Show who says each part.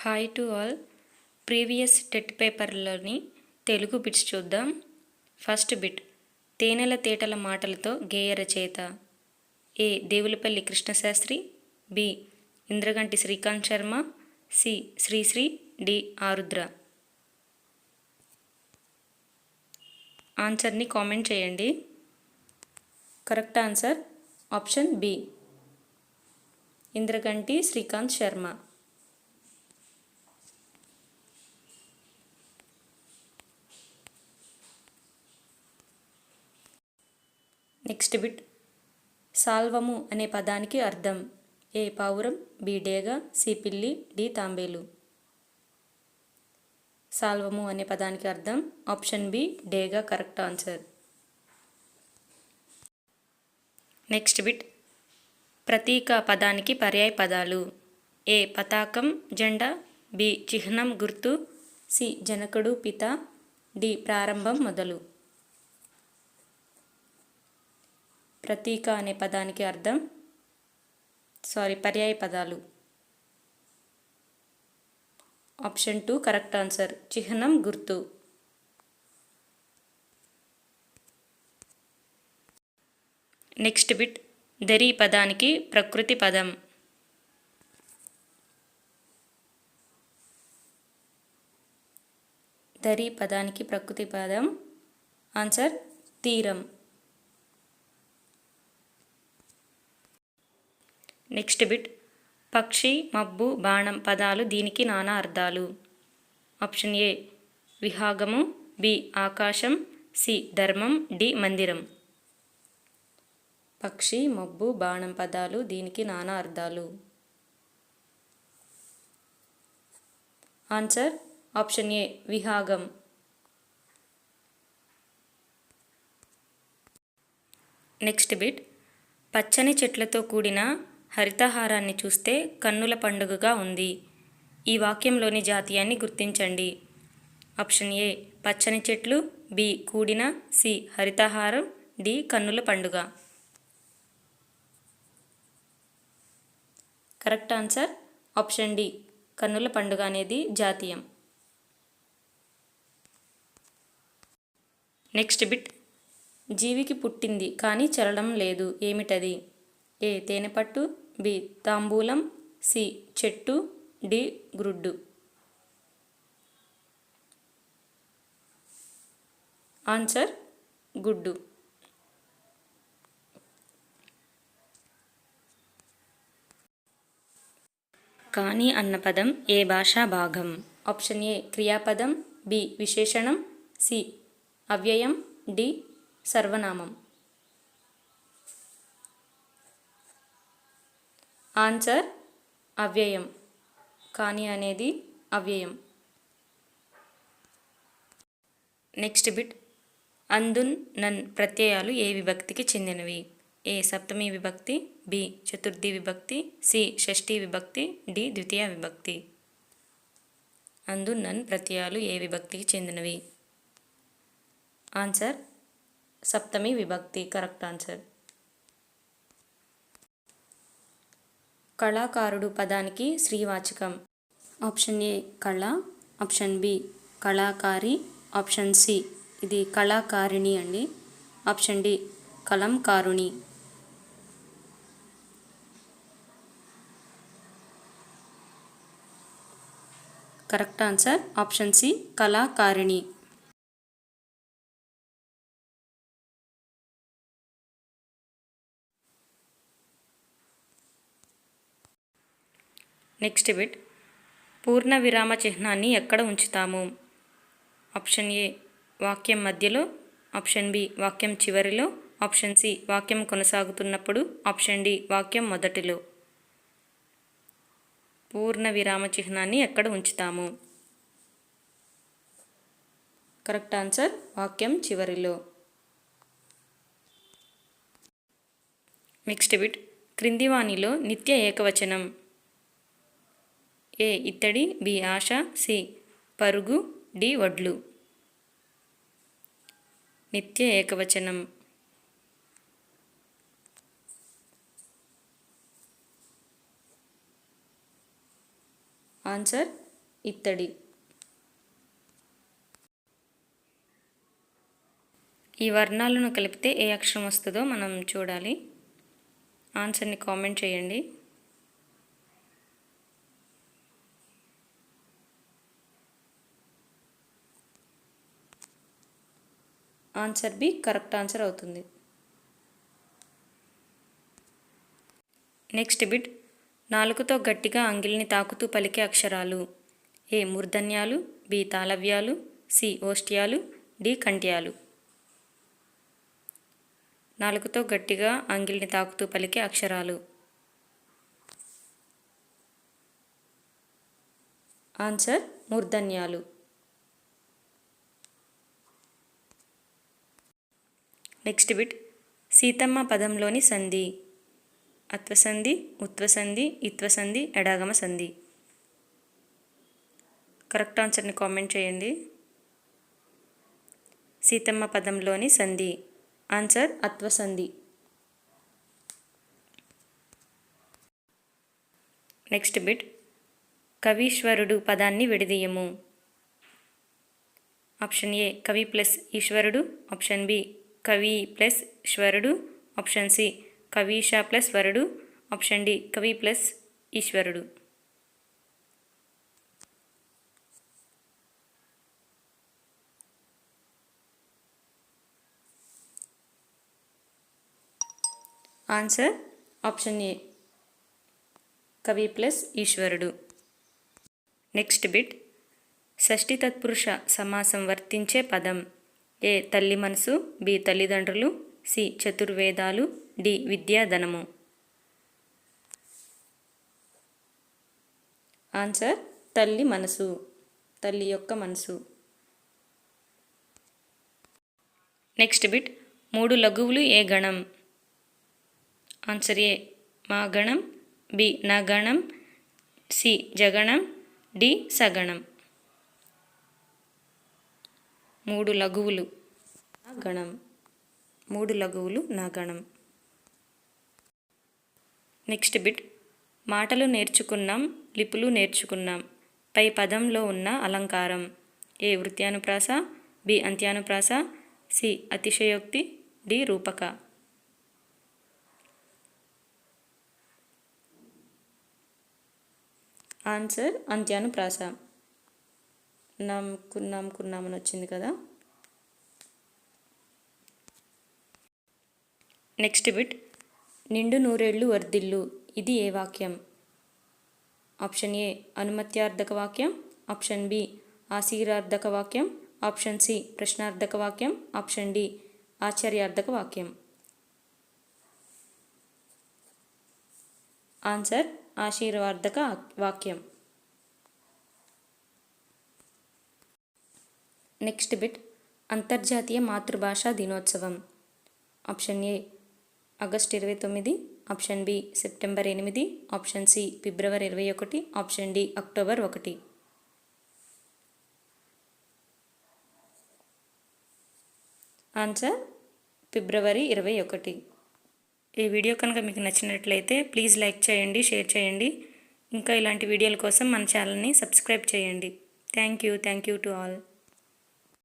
Speaker 1: Hi to all. Previous TET పేపర్లోని Telugu bits చూద్దాం. First bit, తేనెల తేటల మాటలతో గేయ రచయిత. A. Devulapalli Krishnasastri, B. Indraganti Srikanth Sharma, C. Sri Sri, D. Arudra. ఆన్సర్ని కామెంట్ చేయండి. Correct answer option B, Indraganti Srikanth Sharma. Next bit, సాల్వము అనే పదానికి అర్థం. ఏ. పావురం, బి. డేగ, సి. పిల్లి, డి. తాంబేలు. సాల్వము అనే పదానికి అర్థం ఆప్షన్ బి, డేగ కరెక్ట్ ఆన్సర్. నెక్స్ట్ బిట్, ప్రతీక పదానికి పర్యాయ పదాలు. ఏ. పతాకం, జెండా, బి. చిహ్నం, గుర్తు, సి. జనకుడు, పిత, డి. ప్రారంభం, మొదలు. ప్రతీక అనే పదానికి అర్థం పర్యాయ పదాలు. ఆప్షన్ 2 కరెక్ట్ ఆన్సర్, చిహ్నం, గుర్తు. నెక్స్ట్ బిట్, దరి పదానికి ప్రకృతి పదం. దరి పదానికి ప్రకృతి పదం ఆన్సర్ తీరం. నెక్స్ట్ బిట్, పక్షి, మబ్బు, బాణం పదాలు దీనికి నానా అర్థాలు. Option A. విహాగము, బి. ఆకాశం, సి. ధర్మం, డి. మందిరం. పక్షి, మబ్బు, బాణం పదాలు దీనికి నానా అర్థాలు. Answer option A. విహాగం. నెక్స్ట్ బిట్, పచ్చని చెట్లతో కూడిన హరితహారాన్ని చూస్తే కన్నుల పండుగగా ఉంది. ఈ వాక్యంలోని జాతీయాన్ని గుర్తించండి. Option A. పచ్చని చెట్లు, బి. కూడిన, సి. హరితహారం, డి. కన్నుల పండుగ. కరెక్ట్ ఆన్సర్ ఆప్షన్ డి, కన్నుల పండుగ అనేది జాతీయం. నెక్స్ట్ బిట్, జీవికి పుట్టింది కానీ చలనం లేదు, ఏమిటది? ఏ. తేనెపట్టు, బి. తాంబూలం, సి. చెట్టు, డి. గ్రుడ్డు. ఆన్సర్ గుడ్డు. కానీ అన్న పదం ఏ భాషా భాగం? Option A. క్రియాపదం, బి. విశేషణం, సి. అవ్యయం, డి. సర్వనామం. ఆన్సర్ అవ్యయం. కానీ అనేది అవ్యయం. నెక్స్ట్ బిట్, అందున్, నన్ ప్రత్యయాలు ఏ విభక్తికి చెందినవి? ఏ. సప్తమి విభక్తి, బి. చతుర్థి విభక్తి, సి. షష్ఠీ విభక్తి, డి. ద్వితీయ విభక్తి. అందున్, నన్ ప్రత్యయాలు ఏ విభక్తికి చెందినవి? ఆన్సర్ సప్తమి విభక్తి కరెక్ట్ ఆన్సర్. కళాకారుడు పదానికి శ్రీవాచకం. Option A. కళ, ఆప్షన్ బి. కళాకారి, ఆప్షన్ సి. ఇది కళాకారిణి అండి. Option D. కలంకారుణి. కరెక్ట్ ఆన్సర్ ఆప్షన్ సి, కళాకారిణి. నెక్స్ట్ బిట్, పూర్ణ విరామ చిహ్నాన్ని ఎక్కడ ఉంచుతాము? Option A. వాక్యం మధ్యలో, ఆప్షన్ బి. వాక్యం చివరిలో, ఆప్షన్ సి. వాక్యం కొనసాగుతున్నప్పుడు, ఆప్షన్ డి. వాక్యం మొదటిలో. పూర్ణ విరామ చిహ్నాన్ని ఎక్కడ ఉంచుతాము? కరెక్ట్ ఆన్సర్ వాక్యం చివరిలో. నెక్స్ట్ బిట్, క్రింది వానిలో నిత్య ఏకవచనం. ఏ. ఇత్తడి, బి. ఆశ, సి. పరుగు, డి. వడ్లు. నిత్య ఏకవచనం. ఆన్సర్ ఇత్తడి. ఈ వర్ణాలను కలిపితే ఏ అక్షరం వస్తుందో మనం చూడాలి. ఆన్సర్ని కామెంట్ చేయండి. ఆన్సర్ బి కరెక్ట్ ఆన్సర్ అవుతుంది. నెక్స్ట్ బిట్, నాలుకతో గట్టిగా అంగిల్ని తాకుతూ పలికే అక్షరాలు. ఏ మూర్ధన్యాలు, బి తాళవ్యాలు, సి ఓష్ట్యాలు, డి కంఠ్యాలు. నాలుకతో గట్టిగా అంగిల్ని తాకుతూ పలికే అక్షరాలు. ఆన్సర్ మూర్ధన్యాలు. నెక్స్ట్ బిట్, సీతమ్మ పదంలోని సంధి. అత్వసంధి, ఉత్వసంధి, ఇత్వసంధి, ఎడాగమ సంధి. కరెక్ట్ ఆన్సర్ని కామెంట్ చేయండి. సీతమ్మ పదంలోని సంధి. ఆన్సర్ అత్వసంధి. నెక్స్ట్ బిట్, కవీశ్వరుడు పదాన్ని విడదీయము. ఆప్షన్ ఏ కవి ప్లస్ ఈశ్వరుడు, ఆప్షన్ బి కవి ప్లస్ ఈశ్వరుడు, ఆప్షన్ సి కవీష ప్లస్ వరుడు, ఆప్షన్ డి కవి ప్లస్ ఈశ్వరుడు. ఆన్సర్ ఆప్షన్ ఏ కవి ప్లస్ ఈశ్వరుడు. నెక్స్ట్ బిట్, షష్ఠి తత్పురుష సమాసం వర్తించే పదం. ఏ తల్లి మనసు, బి తల్లిదండ్రులు, సి చతుర్వేదాలు, డి విద్యాధనము. ఆన్సర్ తల్లి మనసు, తల్లి యొక్క మనసు. నెక్స్ట్ బిట్, మూడు లఘువులు ఏ గణం. ఆన్సర్ ఏ మా గణం, బి నా గణం, సి జగణం, డి సగణం. మూడు లఘువులు నా గణం, మూడు లఘువులు నా గణం. నెక్స్ట్ బిట్, మాటలు నేర్చుకున్నాం, లిపులు నేర్చుకున్నాం, పై పదంలో ఉన్న అలంకారం. ఏ వృత్యానుప్రాస, బి అంత్యానుప్రాస, సి అతిశయోక్తి, డి రూపక. ఆన్సర్ అంత్యానుప్రాస. కున్నామని వచ్చింది కదా. నెక్స్ట్ బిట్, నిండు నూరేళ్లు వర్ధిల్లు, ఇది ఏ వాక్యం. ఆప్షన్ ఏ అనుమత్యార్థక వాక్యం, ఆప్షన్ బి ఆశీర్వార్థక వాక్యం, ఆప్షన్ సి ప్రశ్నార్థక వాక్యం, ఆప్షన్ డి ఆశ్చర్యార్థక వాక్యం. ఆన్సర్ ఆశీర్వార్థక వాక్యం. నెక్స్ట్ బిట్, అంతర్జాతీయ మాతృభాషా దినోత్సవం. Option A August 29, option B September 8, option C February 21, option D October 1. Answer February 21. ఈ వీడియో కనుక మీకు నచ్చినట్లయితే ప్లీజ్ లైక్ చేయండి, షేర్ చేయండి. ఇంకా ఇలాంటి వీడియోల కోసం మన ఛానల్ని సబ్స్క్రైబ్ చేయండి. Thank you to all.